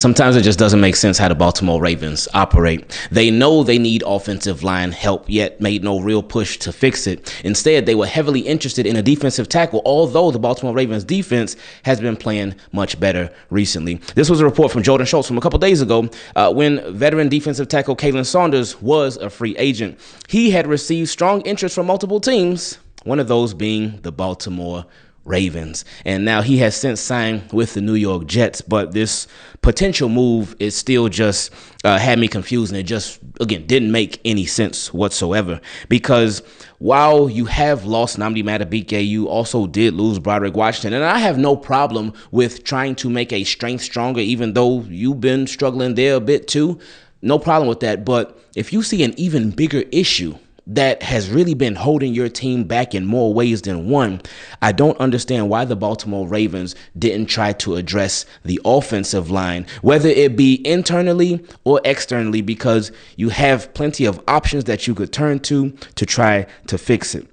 Sometimes it just doesn't make sense how the Baltimore Ravens operate. They know they need offensive line help, yet made no real push to fix it. Instead, they were heavily interested in a defensive tackle, although the Baltimore Ravens defense has been playing much better recently. This was a report from Jordan Schultz from a couple days ago when veteran defensive tackle Kalen Saunders was a free agent. He had received strong interest from multiple teams, one of those being the Baltimore Ravens. And now he has since signed with the New York Jets, but this potential move is still just had me confused, and it just, again, didn't make any sense whatsoever, because while you have lost Nnamdi Madubuike, you also did lose Broderick Washington, and I have no problem with trying to make a strength stronger, even though you've been struggling there a bit too. No problem with that, but if you see an even bigger issue that has really been holding your team back in more ways than one, I don't understand why the Baltimore Ravens didn't try to address the offensive line, whether it be internally or externally, because you have plenty of options that you could turn to try to fix it.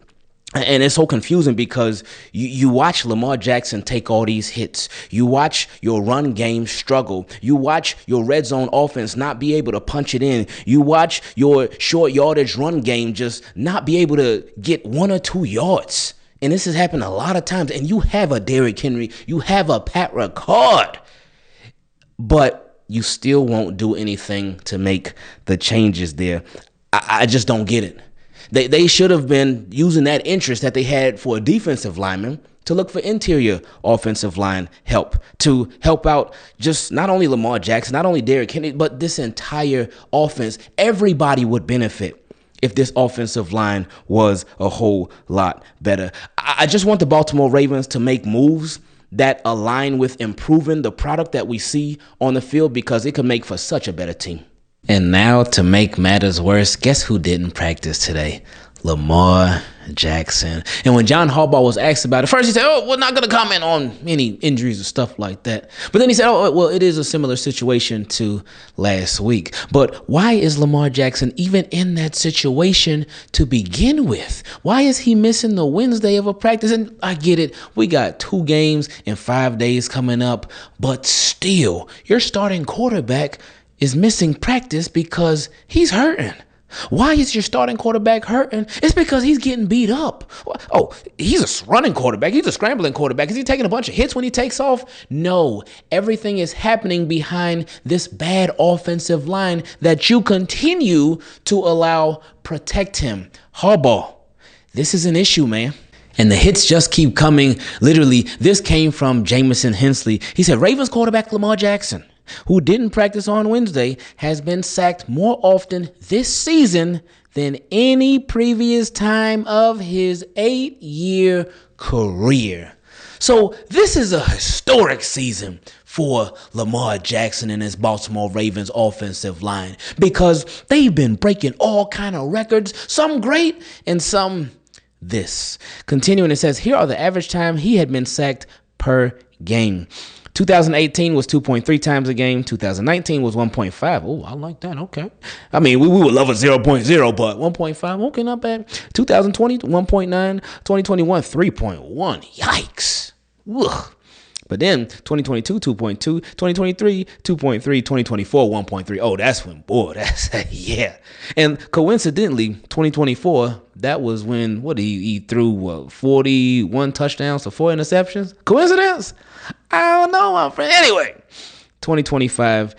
And it's so confusing because you watch Lamar Jackson take all these hits. You watch your run game struggle. You watch your red zone offense not be able to punch it in. You watch your short yardage run game just not be able to get 1 or 2 yards. And this has happened a lot of times. And you have a Derrick Henry. You have a Pat Ricard. But you still won't do anything to make the changes there. I just don't get it. They should have been using that interest that they had for a defensive lineman to look for interior offensive line help, to help out just not only Lamar Jackson, not only Derrick Henry, but this entire offense. Everybody would benefit if this offensive line was a whole lot better. I just want the Baltimore Ravens to make moves that align with improving the product that we see on the field, because it could make for such a better team. And now, to make matters worse, guess who didn't practice today? Lamar Jackson. And when John Harbaugh was asked about it, first he said, we're not going to comment on any injuries or stuff like that. But then he said, well, it is a similar situation to last week. But why is Lamar Jackson even in that situation to begin with? Why is he missing the Wednesday of a practice? And I get it. We got 2 games in 5 days coming up. But still, your starting quarterback is missing practice because he's hurting. Why is your starting quarterback hurting? It's because he's getting beat up. Oh, he's a running quarterback. He's a scrambling quarterback. Is he taking a bunch of hits when he takes off? No. Everything is happening behind this bad offensive line that you continue to allow protect him. Harbaugh, this is an issue, man. And the hits just keep coming. Literally, this came from Jamison Hensley. He said, Ravens quarterback Lamar Jackson, who didn't practice on Wednesday, has been sacked more often this season than any previous time of his 8-year career. So this is a historic season for Lamar Jackson and his Baltimore Ravens offensive line, because they've been breaking all kind of records, some great and some this. Continuing, it says, here are the average time he had been sacked per game. 2018 was 2.3 times a game. 2019 was 1.5. Oh, I like that. Okay. I mean, we would love a 0.0, but 1.5, okay, not bad. 2020, 1.9. 2021, 3.1. Yikes. Ugh. But then 2022, 2.2. 2023, 2.3. 2024, 1.3. Oh, that's when, boy, that's, yeah. And coincidentally, 2024, that was when, he threw 41 touchdowns to 4 interceptions? Coincidence? I don't know, my friend. Anyway, 2025,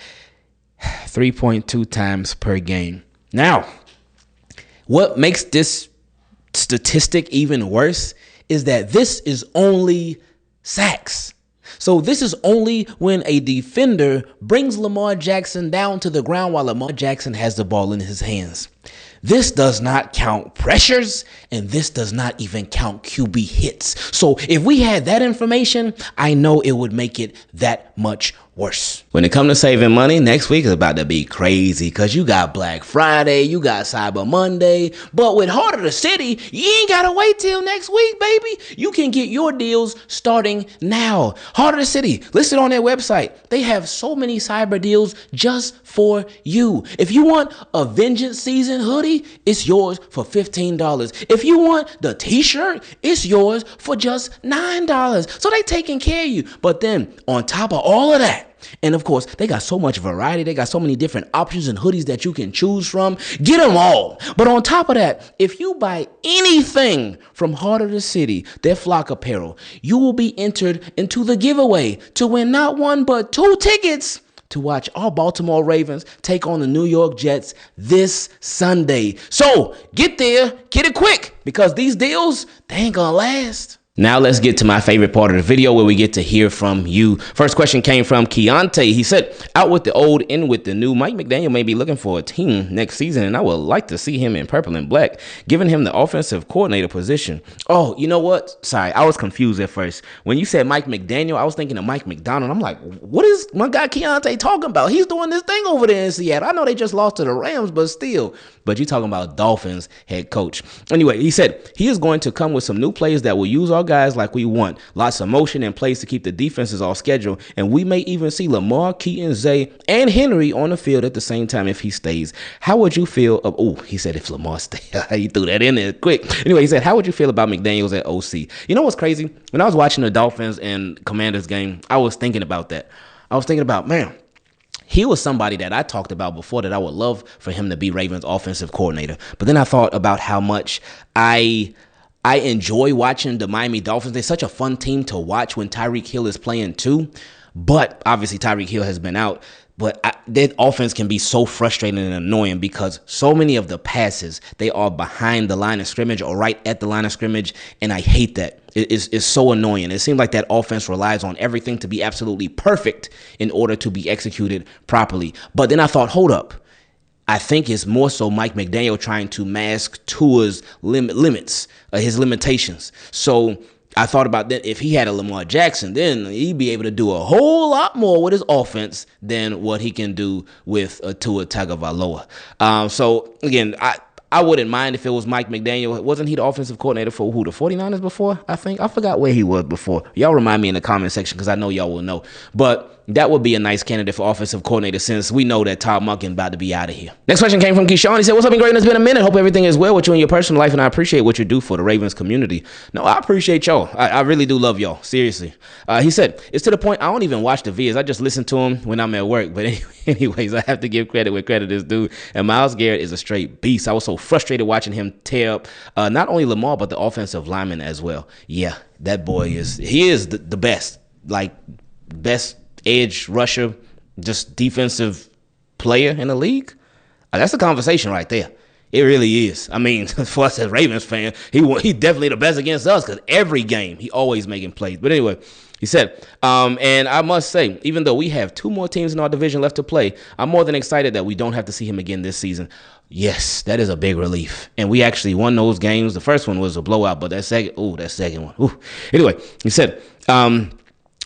3.2 times per game. Now, what makes this statistic even worse is that this is only sacks. So this is only when a defender brings Lamar Jackson down to the ground while Lamar Jackson has the ball in his hands. This does not count pressures, and this does not even count QB hits. So if we had that information, I know it would make it that much worse. When it comes to saving money, next week is about to be crazy, because you got Black Friday, you got Cyber Monday, but with Heart of the City, you ain't got to wait till next week, baby. You can get your deals starting now. Heart of the City, listed on their website. They have so many cyber deals just for you. If you want a Vengeance Season hoodie, it's yours for $15. If you want the t-shirt, it's yours for just $9. So they taking care of you. But then on top of all of that, And of course, they got so much variety. They got so many different options and hoodies that you can choose from. Get them all. But on top of that, if you buy anything from Heart of the City, their flock apparel, you will be entered into the giveaway to win not one, but 2 tickets to watch our Baltimore Ravens take on the New York Jets this Sunday. So get there, get it quick, because these deals, they ain't gonna last. Now let's get to my favorite part of the video where we get to hear from you. First question came from Keyonte. He said, out with the old, in with the new. Mike McDaniel may be looking for a team next season, and I would like to see him in purple and black, giving him the offensive coordinator position. Oh, you know what? Sorry, I was confused at first. When you said Mike McDaniel, I was thinking of Mike McDonald. I'm like, what is my guy Keyonte talking about? He's doing this thing over there in Seattle. I know they just lost to the Rams, but still. But you're talking about Dolphins head coach. Anyway, he said he is going to come with some new plays that will use our guys like we want. Lots of motion and plays to keep the defenses off schedule. And we may even see Lamar, Keaton, Zay, and Henry on the field at the same time if he stays. How would you feel? He said if Lamar stays. He threw that in there quick. Anyway, he said, how would you feel about McDaniels at OC? You know what's crazy? When I was watching the Dolphins and Commanders game, I was thinking about that. I was thinking about, man, he was somebody that I talked about before that I would love for him to be Ravens offensive coordinator. But then I thought about how much I enjoy watching the Miami Dolphins. They're such a fun team to watch when Tyreek Hill is playing too. But obviously Tyreek Hill has been out. But their offense can be so frustrating and annoying because so many of the passes, they are behind the line of scrimmage or right at the line of scrimmage. And I hate that. It's so annoying. It seems like that offense relies on everything to be absolutely perfect in order to be executed properly. But then I thought, hold up. I think it's more so Mike McDaniel trying to mask Tua's limits, his limitations. So I thought about that. If he had a Lamar Jackson, then he'd be able to do a whole lot more with his offense than what he can do with Tua Tagovailoa. So again, I wouldn't mind if it was Mike McDaniel. Wasn't he the offensive coordinator for the 49ers before? I think. I forgot where he was before. Y'all remind me in the comment section because I know y'all will know. But that would be a nice candidate for offensive coordinator since we know that Todd Monken about to be out of here. Next question came from Keshawn. He said, what's up, Ingravenvids? It's been a minute. Hope everything is well with you in your personal life, and I appreciate what you do for the Ravens community. No, I appreciate y'all. I really do love y'all. Seriously. He said, it's to the point I don't even watch the vids. I just listen to them when I'm at work. But anyways, I have to give credit where credit is due. And Myles Garrett is a straight beast. I was so frustrated watching him tear up not only Lamar, but the offensive lineman as well. Yeah, that boy is the best. Like, best edge rusher, just defensive player in the league. That's a conversation right there. It really is. I mean, for us as Ravens fan, he definitely the best against us because every game he always making plays. But anyway, he said, and I must say, even though we have 2 more teams in our division left to play, I'm more than excited that we don't have to see him again this season. Yes, that is a big relief. And we actually won those games. The first one was a blowout, but that second one. Anyway, he said,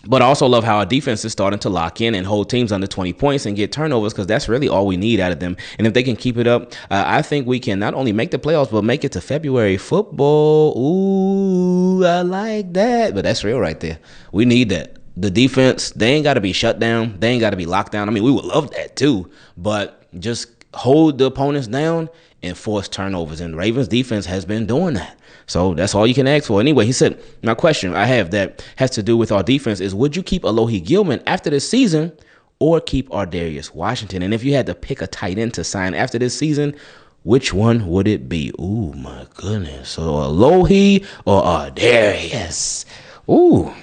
but I also love how our defense is starting to lock in and hold teams under 20 points and get turnovers because that's really all we need out of them. And if they can keep it up, I think we can not only make the playoffs, but make it to February football. Ooh, I like that. But that's real right there. We need that. The defense, they ain't got to be shut down. They ain't got to be locked down. I mean, we would love that too. But just hold the opponents down and force turnovers. And Ravens defense has been doing that. So that's all you can ask for. Anyway, he said, my question I have that has to do with our defense is, would you keep Alohi Gilman after this season or keep Ardarius Washington? And if you had to pick a tight end to sign after this season, which one would it be? Ooh, my goodness. So Alohi or Ardarius? Ooh,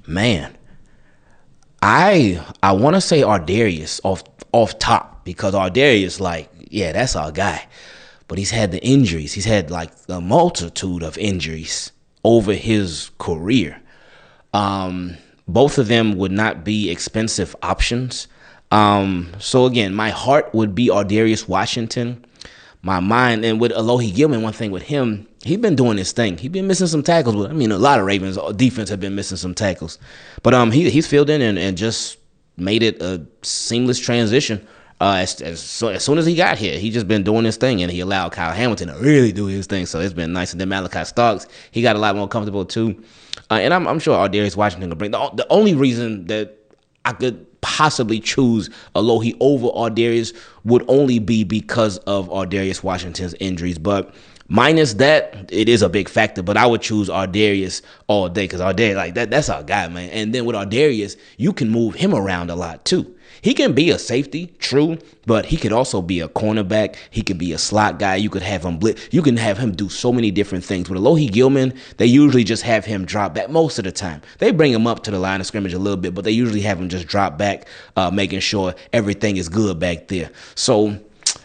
man. I want to say Ardarius off top because Ardarius, like, yeah, that's our guy. But he's had the injuries. He's had like a multitude of injuries over his career. Both of them would not be expensive options. So again, my heart would be Ardarius Washington. My mind, and with Alohi Gilman, one thing with him, he's been doing his thing. He's been missing some tackles. I mean, a lot of Ravens defense have been missing some tackles. But he's filled in and just made it a seamless transition. As soon as he got here, he just been doing his thing, and he allowed Kyle Hamilton to really do his thing. So it's been nice. And then Malachi Starks, he got a lot more comfortable too. And I'm sure Ardarius Washington will bring the only reason that I could possibly choose Alohi over Ardarius would only be because of Ardarius Washington's injuries. But Minus that, it is a big factor, but I would choose Ardarius all day because Ardarius, like that's our guy, man. And then with Ardarius, you can move him around a lot too. He can be a safety, true, but he could also be a cornerback. He could be a slot guy. You could have him blitz. You can have him do so many different things. With Alohi Gilman, they usually just have him drop back most of the time. They bring him up to the line of scrimmage a little bit, but they usually have him just drop back, making sure everything is good back there. So,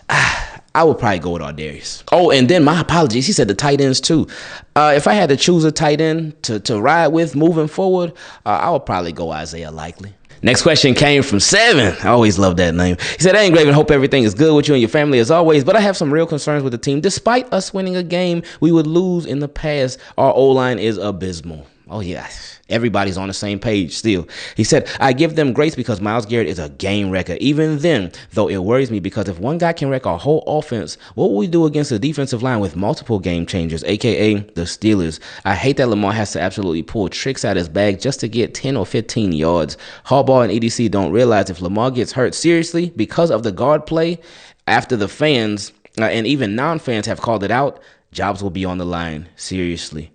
I would probably go with Ardarius. Oh, and then my apologies. He said the tight ends too. If I had to choose a tight end to ride with moving forward, I would probably go Isaiah Likely. Next question came from Sevun. I always love that name. He said, "Hey, Ingraven, hope everything is good with you and your family as always, but I have some real concerns with the team. Despite us winning a game we would lose in the past, our O-line is abysmal." Oh, yeah. Everybody's on the same page still. He said, "I give them grace because Myles Garrett is a game wrecker. Even then, though, it worries me because if one guy can wreck our whole offense, what will we do against a defensive line with multiple game changers, a.k.a. the Steelers? I hate that Lamar has to absolutely pull tricks out his bag just to get 10 or 15 yards. Harbaugh and EDC don't realize if Lamar gets hurt seriously because of the guard play, after the fans and even non-fans have called it out, jobs will be on the line. Seriously.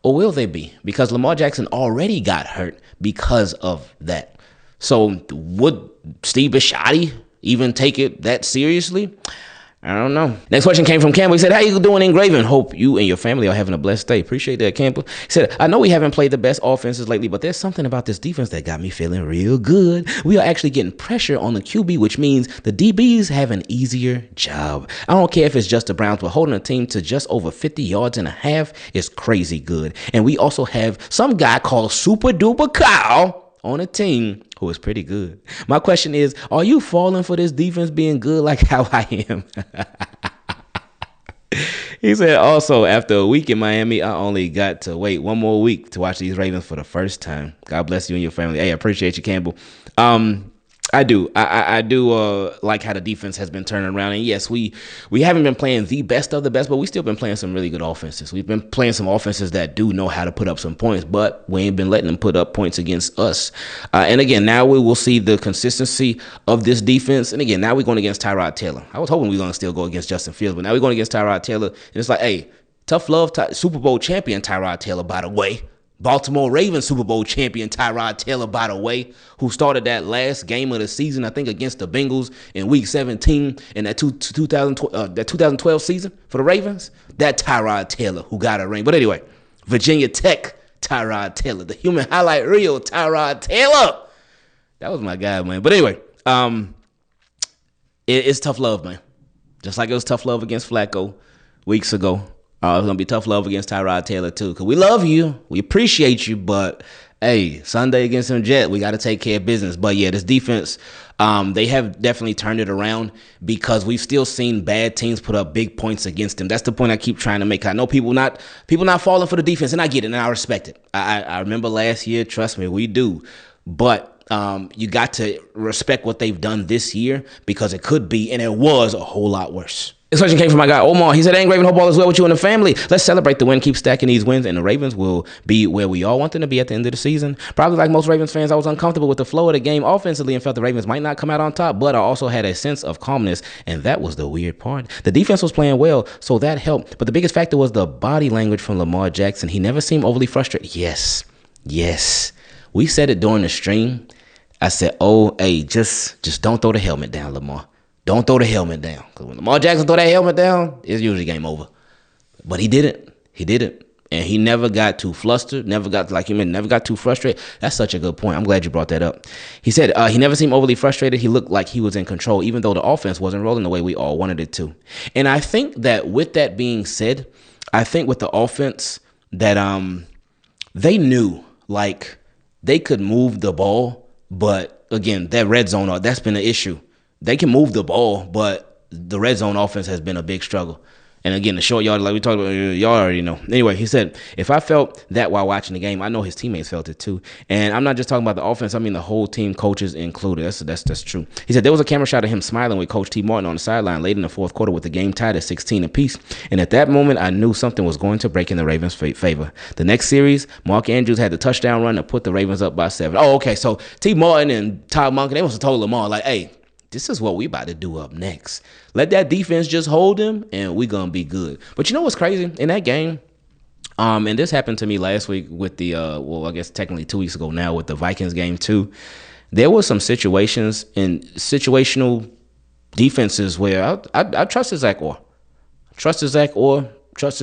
Or will they be? Because Lamar Jackson already got hurt because of that. So would Steve Bisciotti even take it that seriously? I don't know. Next question came from Campbell. He said, "How you doing, Ingraven? Hope you and your family are having a blessed day." Appreciate that, Campbell. He said, "I know we haven't played the best offenses lately, but there's something about this defense that got me feeling real good. We are actually getting pressure on the QB, which means the DBs have an easier job. I don't care if it's just the Browns, but holding a team to just over 50 yards and a half is crazy good. And we also have some guy called Super Duper Kyle on a team who is pretty good. My question is, are you falling for this defense being good like how I am?" He said, "Also, after a week in Miami, I only got to wait one more week to watch these Ravens for the first time. God bless you and your family." Hey, I appreciate you, Campbell. I do. I do like how the defense has been turning around. And yes, we haven't been playing the best of the best, but we still been playing some really good offenses. We've been playing some offenses that do know how to put up some points, but we ain't been letting them put up points against us. And again, now we will see the consistency of this defense. And again, now we're going against Tyrod Taylor. I was hoping we were going to still go against Justin Fields, but now we're going against Tyrod Taylor. And it's like, hey, tough love, Super Bowl champion Tyrod Taylor, by the way. Baltimore Ravens Super Bowl champion Tyrod Taylor, by the way, who started that last game of the season, I think, against the Bengals in Week 17 in that 2012 season for the Ravens. That Tyrod Taylor who got a ring. But anyway, Virginia Tech Tyrod Taylor, the human highlight reel Tyrod Taylor. That was my guy, man. But anyway, it's tough love, man. Just like it was tough love against Flacco weeks ago. It's going to be tough love against Tyrod Taylor, too, because we love you. We appreciate you, but, hey, Sunday against them Jets, we got to take care of business. But, yeah, this defense, they have definitely turned it around because we've still seen bad teams put up big points against them. That's the point I keep trying to make. I know people not falling for the defense, and I get it, and I respect it. I remember last year, trust me, we do. But you got to respect what they've done this year because it could be, and it was, a whole lot worse. This question came from my guy, Omar. He said, "Hey, Ingraven, hope all is well with you and the family. Let's celebrate the win, keep stacking these wins, and the Ravens will be where we all want them to be at the end of the season." Probably like most Ravens fans, I was uncomfortable with the flow of the game offensively and felt the Ravens might not come out on top, but I also had a sense of calmness, and that was the weird part. The defense was playing well, so that helped, but the biggest factor was the body language from Lamar Jackson. He never seemed overly frustrated. Yes. We said it during the stream. I said, "Oh, hey, just don't throw the helmet down, Lamar. Don't throw the helmet down." Because when Lamar Jackson throw that helmet down, it's usually game over. But he didn't. And he never got too flustered, never got too frustrated. That's such a good point. I'm glad you brought that up. He said he never seemed overly frustrated. He looked like he was in control, even though the offense wasn't rolling the way we all wanted it to. And I think that with that being said, I think with the offense that they knew, like, they could move the ball. But, again, that red zone, that's been an issue. They can move the ball, but the red zone offense has been a big struggle. And again, the short yard, like we talked about, y'all already know. Anyway, he said, "If I felt that while watching the game, I know his teammates felt it too." And I'm not just talking about the offense. I mean the whole team, coaches included. That's true. He said there was a camera shot of him smiling with Coach T. Martin on the sideline late in the fourth quarter with the game tied at 16 apiece. And at that moment, I knew something was going to break in the Ravens' favor. The next series, Mark Andrews had the touchdown run to put the Ravens up by 7. Oh, okay. So T. Martin and Todd Monken, they must have told Lamar, like, "Hey, this is what we about to do up next. Let that defense just hold him, and we gonna be good. But you know what's crazy in that game? And this happened to me last week with the I guess technically 2 weeks ago now with the Vikings game too. There were some situations in situational defenses where I trusted Zach Orr. Trusted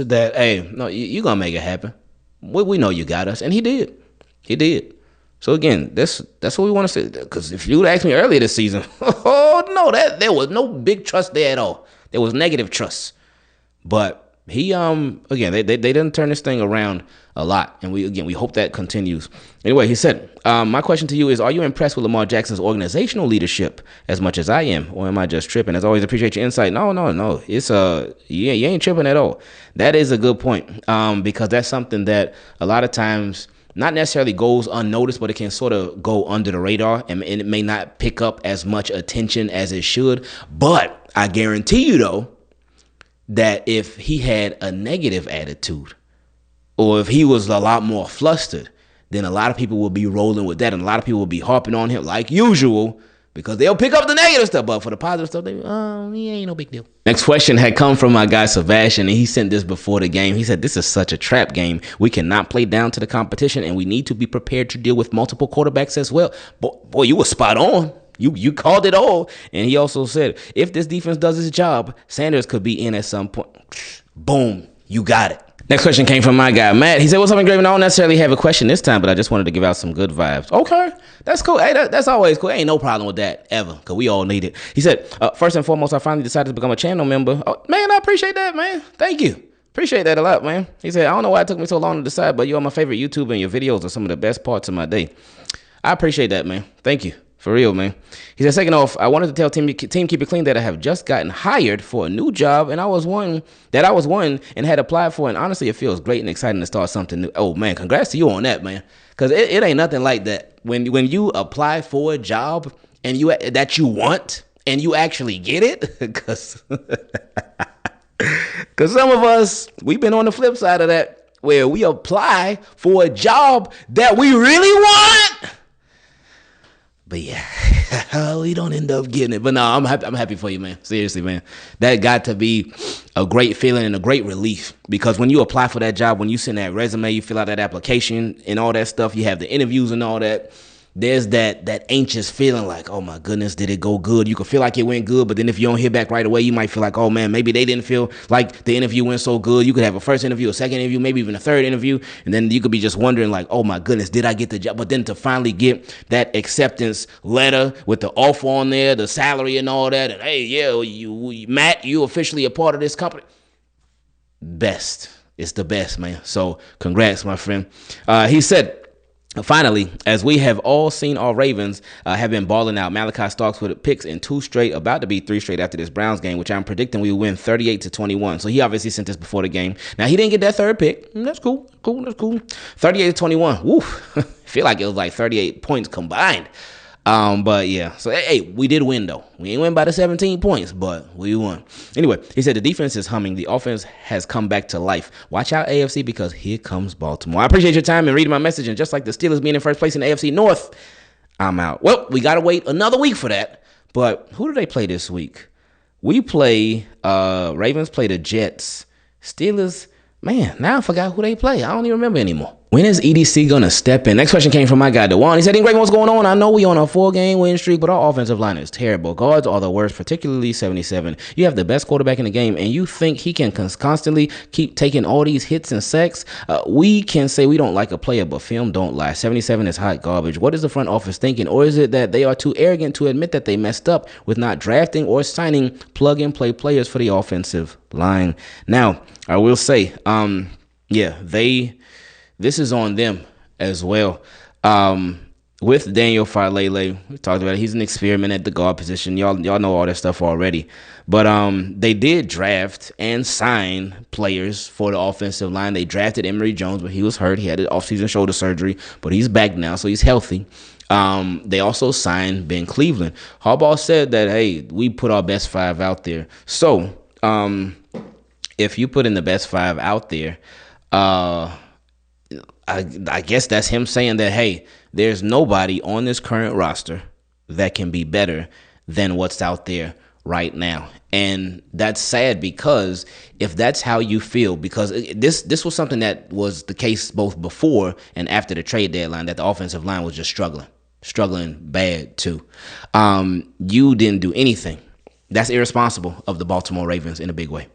that, hey, no, you're going to make it happen. We know you got us. And he did. So, again, that's what we want to say. Because if you would ask me earlier this season, oh, no, there was no big trust there at all. There was negative trust. But he, again, they didn't turn this thing around a lot. And we hope that continues. Anyway, he said, my question to you is, are you impressed with Lamar Jackson's organizational leadership as much as I am? Or am I just tripping? As always, appreciate your insight. No. It's, you ain't tripping at all. That is a good point. Because that's something that a lot of times not necessarily goes unnoticed, but it can sort of go under the radar and it may not pick up as much attention as it should. But I guarantee you, though, that if he had a negative attitude or if he was a lot more flustered, then a lot of people will be rolling with that and a lot of people will be harping on him like usual because they'll pick up the negative stuff. But for the positive stuff, he ain't no big deal. Next question had come from my guy Sebastian, and he sent this before the game. He said, this is such a trap game. We cannot play down to the competition, and we need to be prepared to deal with multiple quarterbacks as well. Boy, you were spot on. You called it all. And he also said, if this defense does its job, Sanders could be in at some point. Boom, you got it. Next question came from my guy, Matt. He said, what's up, Ingraven? I don't necessarily have a question this time, but I just wanted to give out some good vibes. Okay, that's cool. Hey, that's always cool. Ain't no problem with that, ever, because we all need it. He said, first and foremost, I finally decided to become a channel member. Oh, man, I appreciate that, man. Thank you. Appreciate that a lot, man. He said, I don't know why it took me so long to decide, but you are my favorite YouTuber, and your videos are some of the best parts of my day. I appreciate that, man. Thank you. For real, man. He said, second off, I wanted to tell Team Keep It Clean that I have just gotten hired for a new job, and I was one and had applied for, and honestly, it feels great and exciting to start something new. Oh, man, congrats to you on that, man, because it ain't nothing like that. When you apply for a job and that you want, and you actually get it, because some of us, we've been on the flip side of that, where we apply for a job that we really want. But yeah, we don't end up getting it. But no, I'm happy for you, man. Seriously, man. That got to be a great feeling and a great relief. Because when you apply for that job, when you send that resume, you fill out that application and all that stuff, you have the interviews and all that, there's that anxious feeling like, oh my goodness, did it go good? You can feel like it went good, but then if you don't hear back right away, you might feel like, oh man, maybe they didn't feel like the interview went so good. You could have a first interview, a second interview, maybe even a third interview, and then you could be just wondering like, oh my goodness, did I get the job? But then to finally get that acceptance letter with the offer on there, the salary and all that, and hey, yeah, Matt, you officially a part of this company. Best. It's the best, man. So congrats, my friend. He said, finally, as we have all seen, our Ravens have been balling out. Malachi Starks with picks in 2 straight, about to be 3 straight after this Browns game, which I'm predicting we will win 38-21. So he obviously sent this before the game. Now, he didn't get that third pick. That's cool. That's cool. 38-21. Woo. Feel like it was like 38 points combined. But yeah, so hey, we did win though. We ain't win by the 17 points, but we won. Anyway, he said the defense is humming. The offense has come back to life. Watch out, AFC, because here comes Baltimore. I appreciate your time and reading my message. And just like the Steelers being in first place in the AFC North, I'm out. Well, we got to wait another week for that. But who do they play this week? We play, Ravens play the Jets. Steelers, man, now I forgot who they play. I don't even remember anymore. When is EDC going to step in? Next question came from my guy, DaJuan. He said, Ingraven, what's going on? I know we on a 4-game win streak, but our offensive line is terrible. Guards are the worst, particularly 77. You have the best quarterback in the game, and you think he can constantly keep taking all these hits and sacks? We can say we don't like a player, but film don't lie. 77 is hot garbage. What is the front office thinking? Or is it that they are too arrogant to admit that they messed up with not drafting or signing plug-and-play players for the offensive line? Now, I will say, this is on them as well. With Daniel Falele, we talked about it. He's an experiment at the guard position. Y'all know all that stuff already. But they did draft and sign players for the offensive line. They drafted Emory Jones, but he was hurt. He had an offseason shoulder surgery, but he's back now, so he's healthy. They also signed Ben Cleveland. Harbaugh said that, hey, we put our best 5 out there. So if you put in the best 5 out there, I guess that's him saying that, hey, there's nobody on this current roster that can be better than what's out there right now. And that's sad, because if that's how you feel, because this was something that was the case both before and after the trade deadline, that the offensive line was just struggling bad too. You didn't do anything. That's irresponsible of the Baltimore Ravens in a big way.